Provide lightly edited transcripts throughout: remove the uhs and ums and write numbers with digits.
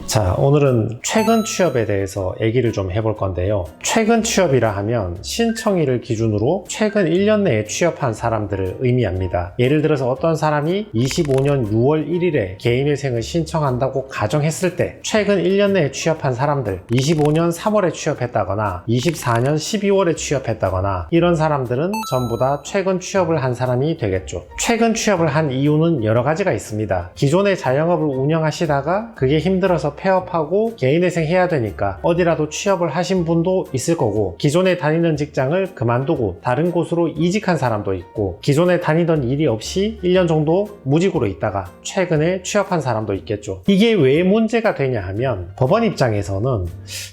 자, 오늘은 최근 취업에 대해서 얘기를 좀 해볼 건데요. 최근 취업이라 하면 신청일을 기준으로 최근 1년 내에 취업한 사람들을 의미합니다. 예를 들어서 어떤 사람이 25년 6월 1일에 개인회생을 신청한다고 가정했을 때 최근 1년 내에 취업한 사람들, 25년 3월에 취업했다거나 24년 12월에 취업했다거나 이런 사람들은 전부 다 최근 취업을 한 사람이 되겠죠. 최근 취업을 한 이유는 여러 가지가 있습니다. 기존의 자영업을 운영하시다가 그게 힘들어서 폐업하고 개인회생 해야 되니까 어디라도 취업을 하신 분도 있을 거고, 기존에 다니던 직장을 그만두고 다른 곳으로 이직한 사람도 있고, 기존에 다니던 일이 없이 1년 정도 무직으로 있다가 최근에 취업한 사람도 있겠죠. 이게 왜 문제가 되냐 하면, 법원 입장에서는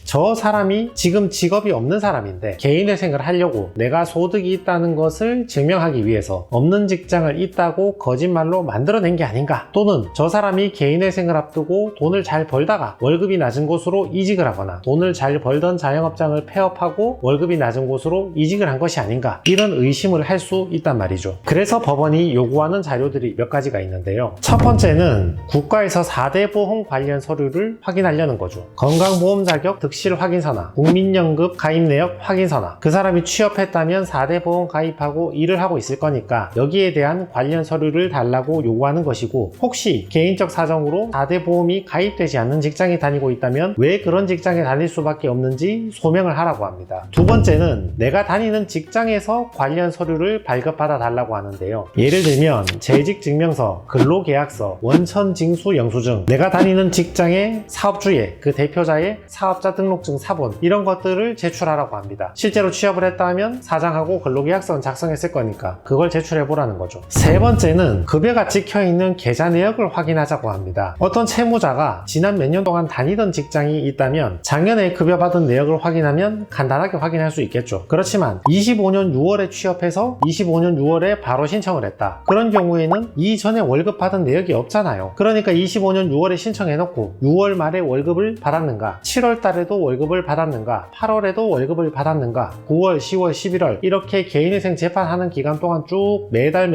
저 사람이 지금 직업이 없는 사람인데 개인회생을 하려고 내가 소득이 있다는 것을 증명하기 위해서 없는 직장을 있다고 거짓말로 만들어낸 게 아닌가, 또는 저 사람이 개인회생을 앞두고 돈을 잘 벌다가 월급이 낮은 곳으로 이직을 하거나 돈을 잘 벌던 자영업장을 폐업하고 월급이 낮은 곳으로 이직을 한 것이 아닌가, 이런 의심을 할 수 있단 말이죠. 그래서 법원이 요구하는 자료들이 몇 가지가 있는데요. 첫 번째는 국가에서 4대 보험 관련 서류를 확인하려는 거죠. 건강보험 자격 득실 확인서나 국민연금 가입 내역 확인서나, 그 사람이 취업했다면 4대 보험 가입하고 일을 하고 있을 거니까 여기에 대한 관련 서류를 달라고 요구하는 것이고, 혹시 개인적 사정으로 4대 보험이 가입되지 않는 직장에 다니고 있다면 왜 그런 직장에 다닐 수밖에 없는지 소명을 하라고 합니다. 두 번째는 내가 다니는 직장에서 관련 서류를 발급받아 달라고 하는데요. 예를 들면 재직증명서, 근로계약서, 원천징수 영수증, 내가 다니는 직장의 사업주의, 그 대표자의 사업자 등록증 사본, 이런 것들을 제출하라고 합니다. 실제로 취업을 했다 하면 사장하고 근로계약서는 작성했을 거니까 그걸 제출해 보라는 거죠. 세 번째는 급여가 찍혀있는 계좌 내역을 확인하자고 합니다. 어떤 채무자가 지난 몇 년 동안 다니던 직장이 있다면 작년에 급여 받은 내역을 확인하면 간단하게 확인할 수 있겠죠. 그렇지만 25년 6월에 취업해서 25년 6월에 바로 신청을 했다. 그런 경우에는 이전에 월급 받은 내역이 없잖아요. 그러니까 25년 6월에 신청해놓고 6월 말에 월급을 받았는가, 7월 달에도 월급을 받았는가, 8월에도 월급을 받았는가, 9월, 10월, 11월 이렇게 개인회생 재판하는 기간 동안 쭉 매달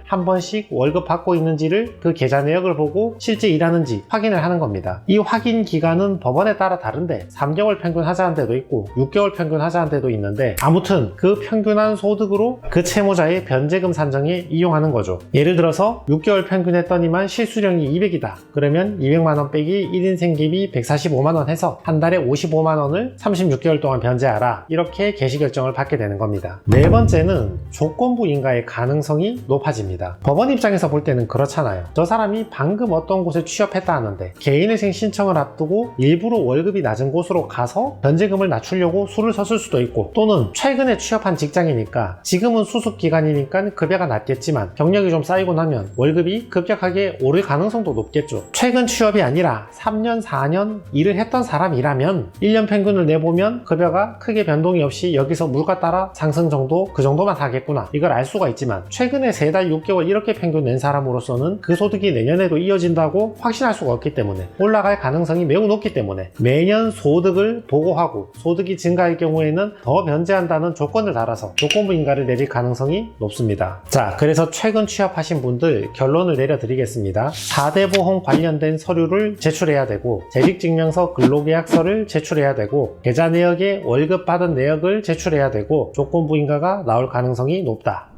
한 번씩 월급 받고 있는지를 그 계좌 내역을 보고 실제 일하는지 확인을 하는 겁니다. 이 확인 기간은 법원에 따라 다른데 3개월 평균 하자는 데도 있고 6개월 평균 하자는 데도 있는데, 아무튼 그 평균한 소득으로 그 채무자의 변제금 산정에 이용하는 거죠. 예를 들어서 6개월 평균 했더니만 실수령이 200이다. 그러면 200만원 빼기 1인 생계비 145만원 해서 한 달에 55만원을 36개월 동안 변제하라, 이렇게 개시결정을 받게 되는 겁니다. 네 번째는 조건부 인가의 가능성이 높아집니다. 법원 입장에서 볼 때는 그렇잖아요. 저 사람이 방금 어떤 곳에 취업했다 하는데 개인회생 신청을 앞두고 일부러 월급이 낮은 곳으로 가서 변제금을 낮추려고 수를 섰을 수도 있고, 또는 최근에 취업한 직장이니까 지금은 수습기간이니까 급여가 낮겠지만 경력이 좀 쌓이고 나면 월급이 급격하게 오를 가능성도 높겠죠. 최근 취업이 아니라 3년, 4년 일을 했던 사람이라면 1년 평균을 내보면 급여가 크게 변동이 없이 여기서 물가 따라 상승 정도, 그 정도만 하겠구나, 이걸 알 수가 있지만 최근에 3달, 6개월 이렇게 평균 낸 사람으로서는 그 소득이 내년에도 이어진다고 확신할 수가 없기 때문에, 올라갈 가능성이 매우 높기 때문에 매년 소득을 보고하고 소득이 증가할 경우에는 더 변제한다는 조건을 달아서 조건부 인가를 내릴 가능성이 높습니다. 자, 그래서 최근 취업하신 분들 결론을 내려드리겠습니다. 4대 보험 관련된 서류를 제출해야 되고, 재직증명서, 근로계약서를 제출해야 되고, 계좌 내역에 월급 받은 내역을 제출해야 되고, 조건부 인가가 나올 가능성이 높다.